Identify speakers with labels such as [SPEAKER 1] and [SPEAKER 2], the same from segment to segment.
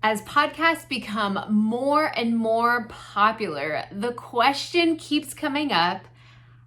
[SPEAKER 1] As podcasts become more and more popular, the question keeps coming up,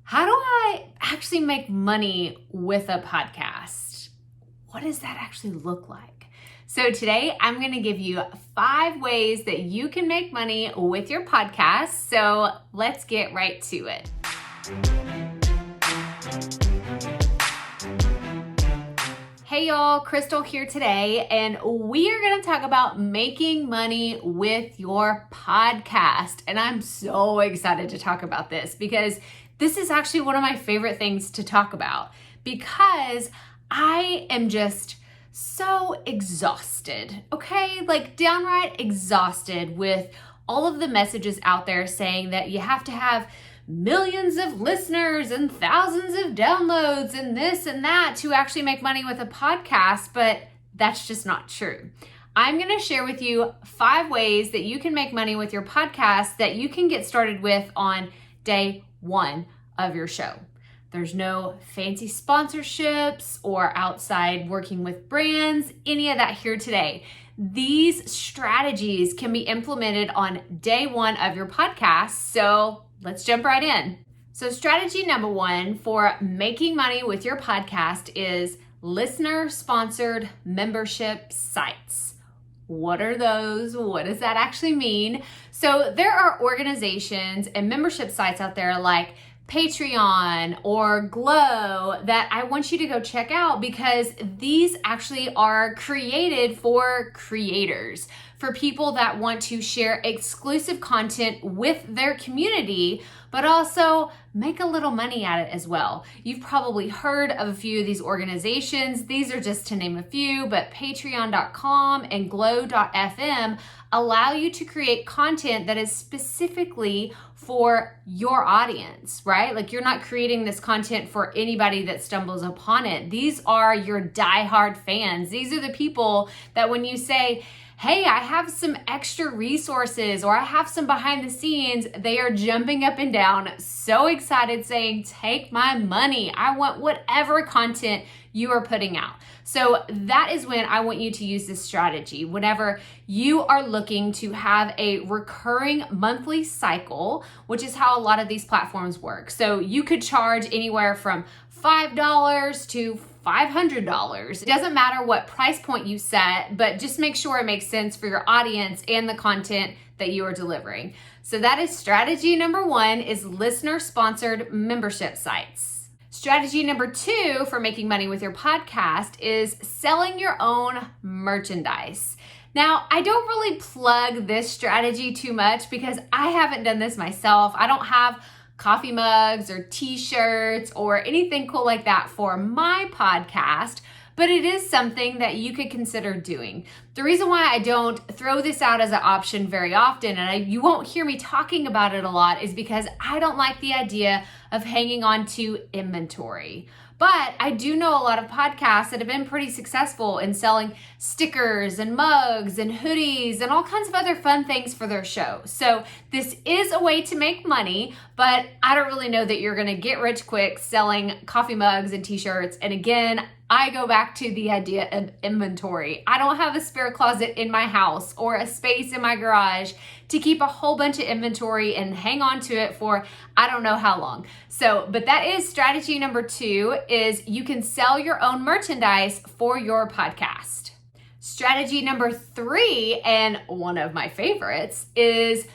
[SPEAKER 1] how do I actually make money with a podcast? What does that actually look like? So today I'm going to give you 5 ways that you can make money with your podcast. So let's get right to it. Hey y'all, Crystal here today, and we are going to talk about making money with your podcast. And I'm so excited to talk about this because this is actually one of my favorite things to talk about because I am just so exhausted, okay? Like downright exhausted with all of the messages out there saying that you have to have millions of listeners and thousands of downloads and this and that to actually make money with a podcast, but that's just not true. I'm going to share with you 5 ways that you can make money with your podcast that you can get started with on day 1 of your show. There's no fancy sponsorships or outside working with brands, any of that here today. These strategies can be implemented on day 1 of your podcast, so let's jump right in. So strategy number 1 for making money with your podcast is listener-sponsored membership sites. What are those? What does that actually mean? So there are organizations and membership sites out there like Patreon or Glow that I want you to go check out because these actually are created for creators, for people that want to share exclusive content with their community, but also make a little money at it as well. You've probably heard of a few of these organizations. These are just to name a few, but patreon.com and glow.fm allow you to create content that is specifically for your audience, right? Like you're not creating this content for anybody that stumbles upon it. These are your diehard fans. These are the people that when you say, hey, I have some extra resources or I have some behind the scenes, they are jumping up and down, so excited saying, take my money. I want whatever content you are putting out. So that is when I want you to use this strategy. Whenever you are looking to have a recurring monthly cycle, which is how a lot of these platforms work. So you could charge anywhere from $5 to $500. It doesn't matter what price point you set, but just make sure it makes sense for your audience and the content that you are delivering. So that is strategy number 1 is listener-sponsored membership sites. Strategy number 2 for making money with your podcast is selling your own merchandise. Now, I don't really plug this strategy too much because I haven't done this myself. I don't have coffee mugs or t-shirts or anything cool like that for my podcast, but it is something that you could consider doing. The reason why I don't throw this out as an option very often, and you won't hear me talking about it a lot, is because I don't like the idea of hanging on to inventory. But I do know a lot of podcasts that have been pretty successful in selling stickers and mugs and hoodies and all kinds of other fun things for their show. So this is a way to make money, but I don't really know that you're going to get rich quick selling coffee mugs and t-shirts. And again, I go back to the idea of inventory. I don't have a spare closet in my house or a space in my garage to keep a whole bunch of inventory and hang on to it for I don't know how long. So, but that is strategy number 2 is you can sell your own merchandise for your podcast. Strategy number 3, and one of my favorites, is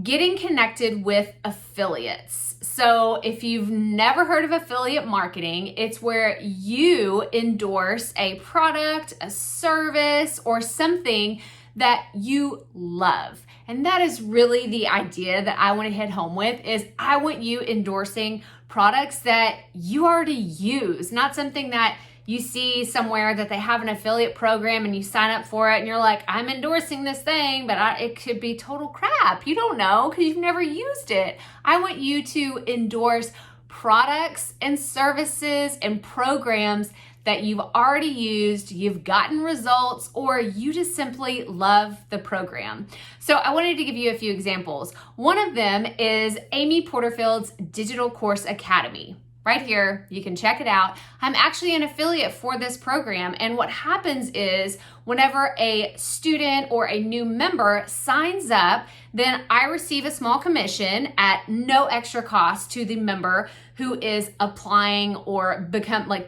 [SPEAKER 1] getting connected with affiliates. So if you've never heard of affiliate marketing, it's where you endorse a product, a service, or something that you love. And that is really the idea that I want to hit home with is I want you endorsing products that you already use, not something that you see somewhere that they have an affiliate program and you sign up for it and you're like, I'm endorsing this thing, but it could be total crap. You don't know because you've never used it. I want you to endorse products and services and programs that you've already used, you've gotten results, or you just simply love the program. So I wanted to give you a few examples. One of them is Amy Porterfield's Digital Course Academy. right here. You can check it out. I'm actually an affiliate for this program. And what happens is whenever a student or a new member signs up, then I receive a small commission at no extra cost to the member who is applying or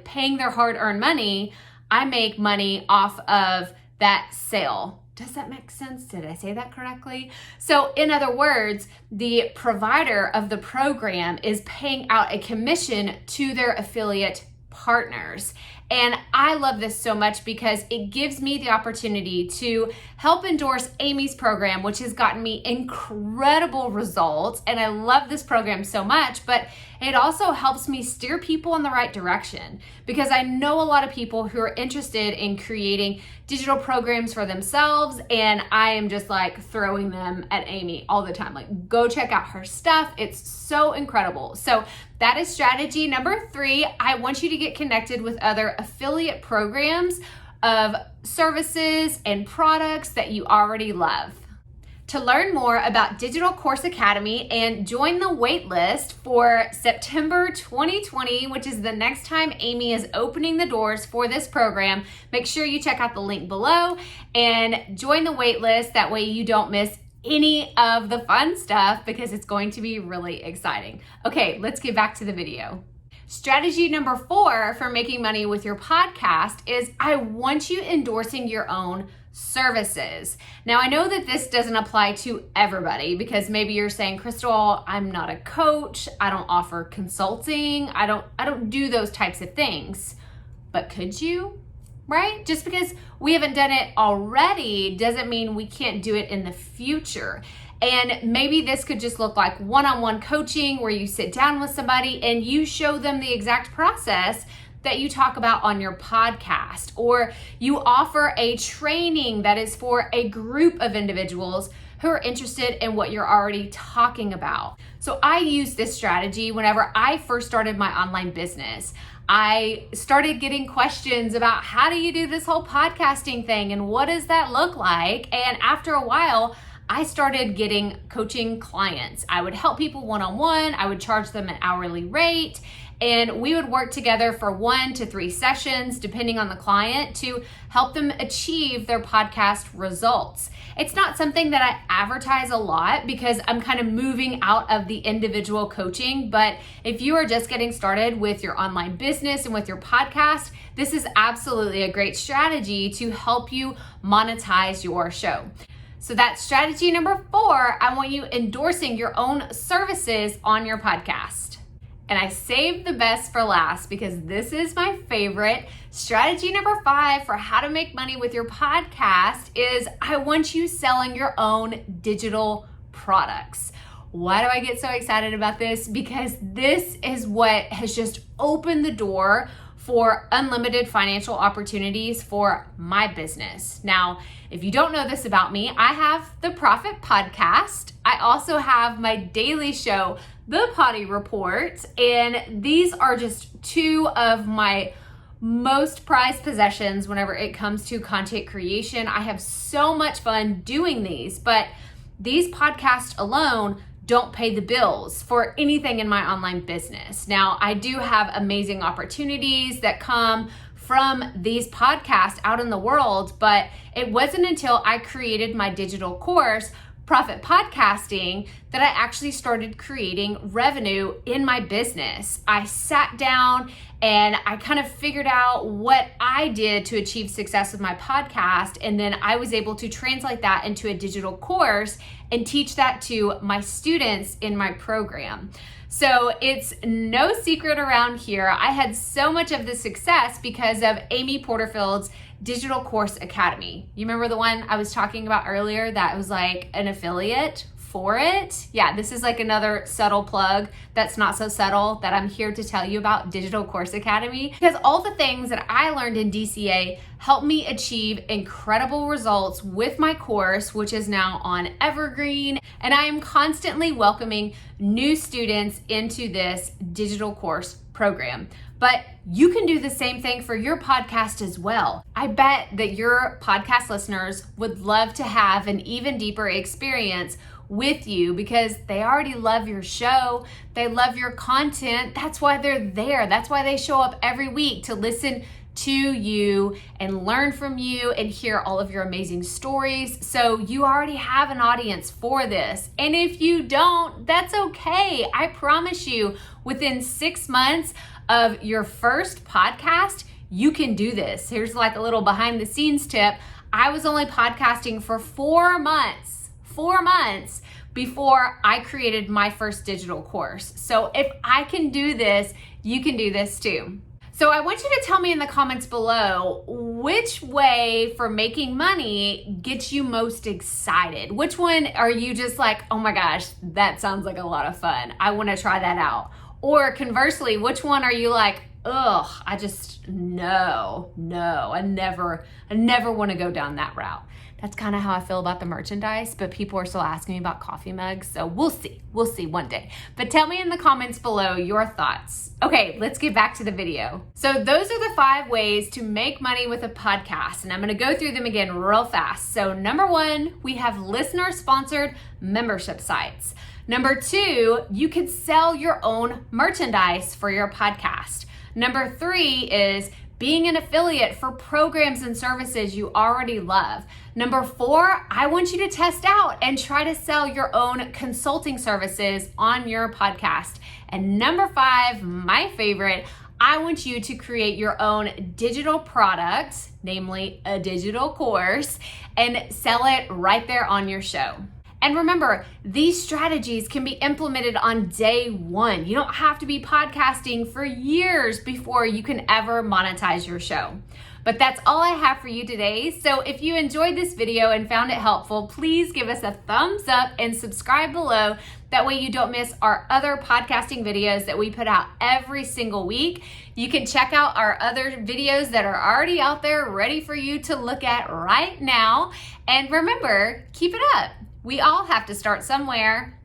[SPEAKER 1] paying their hard-earned money. I make money off of that sale. Does that make sense? Did I say that correctly? So in other words, the provider of the program is paying out a commission to their affiliate partners. And I love this so much because it gives me the opportunity to help endorse Amy's program, which has gotten me incredible results. And I love this program so much, but it also helps me steer people in the right direction because I know a lot of people who are interested in creating digital programs for themselves. And I am just like throwing them at Amy all the time. Like, go check out her stuff. It's so incredible. So that is strategy number 3. I want you to get connected with other affiliate programs of services and products that you already love. To learn more about Digital Course Academy and join the wait list for September 2020, which is the next time Amy is opening the doors for this program, make sure you check out the link below and join the wait list. That way you don't miss any of the fun stuff because it's going to be really exciting. Okay, let's get back to the video. Strategy number 4 for making money with your podcast is I want you endorsing your own services. Now, I know that this doesn't apply to everybody because maybe you're saying, Crystal, I'm not a coach. I don't offer consulting. I don't do those types of things. But could you? Right? Just because we haven't done it already doesn't mean we can't do it in the future. And maybe this could just look like one-on-one coaching where you sit down with somebody and you show them the exact process that you talk about on your podcast, or you offer a training that is for a group of individuals who are interested in what you're already talking about. So I use this strategy whenever I first started my online business. I started getting questions about how do you do this whole podcasting thing and what does that look like? And after a while, I started getting coaching clients. I would help people one-on-one. I would charge them an hourly rate. And we would work together for 1 to 3 sessions, depending on the client, to help them achieve their podcast results. It's not something that I advertise a lot because I'm kind of moving out of the individual coaching. But if you are just getting started with your online business and with your podcast, this is absolutely a great strategy to help you monetize your show. So that's strategy number 4. I want you endorsing your own services on your podcast. And I saved the best for last because this is my favorite. Strategy number 5 for how to make money with your podcast is I want you selling your own digital products. Why do I get so excited about this? Because this is what has just opened the door for unlimited financial opportunities for my business. Now, if you don't know this about me, I have the Profit Podcast. I also have my daily show, The Potty Report, and these are just 2 of my most prized possessions whenever it comes to content creation. I have so much fun doing these, but these podcasts alone don't pay the bills for anything in my online business. Now, I do have amazing opportunities that come from these podcasts out in the world, but it wasn't until I created my digital course, Profit Podcasting, that I actually started creating revenue in my business. I sat down and I kind of figured out what I did to achieve success with my podcast. And then I was able to translate that into a digital course and teach that to my students in my program. So it's no secret around here. I had so much of this success because of Amy Porterfield's Digital Course Academy. You remember the one I was talking about earlier that was like an affiliate for it? Yeah, this is like another subtle plug that's not so subtle that I'm here to tell you about Digital Course Academy, because all the things that I learned in DCA helped me achieve incredible results with my course, which is now on Evergreen, and I am constantly welcoming new students into this digital course program. But you can do the same thing for your podcast as well. I bet that your podcast listeners would love to have an even deeper experience with you because they already love your show. They love your content. That's why they're there. That's why they show up every week to listen to you and learn from you and hear all of your amazing stories. So you already have an audience for this. And if you don't, that's okay. I promise you, within 6 months of your first podcast, you can do this. Here's like a little behind the scenes tip. I was only podcasting for 4 months before I created my first digital course. So if I can do this, you can do this too. So I want you to tell me in the comments below, which way for making money gets you most excited? Which one are you just like, oh my gosh, that sounds like a lot of fun. I want to try that out. Or conversely, which one are you like, ugh, I just, no, I never want to go down that route. That's kind of how I feel about the merchandise, but people are still asking me about coffee mugs. So we'll see one day. But tell me in the comments below your thoughts. Okay, let's get back to the video. So those are the 5 ways to make money with a podcast. And I'm going to go through them again real fast. So number 1, we have listener sponsored membership sites. Number 2, you could sell your own merchandise for your podcast. Number 3 is being an affiliate for programs and services you already love. Number 4, I want you to test out and try to sell your own consulting services on your podcast. And number 5, my favorite, I want you to create your own digital product, namely a digital course, and sell it right there on your show. And remember, these strategies can be implemented on day 1. You don't have to be podcasting for years before you can ever monetize your show. But that's all I have for you today. So if you enjoyed this video and found it helpful, please give us a thumbs up and subscribe below. That way you don't miss our other podcasting videos that we put out every single week. You can check out our other videos that are already out there ready for you to look at right now. And remember, keep it up. We all have to start somewhere.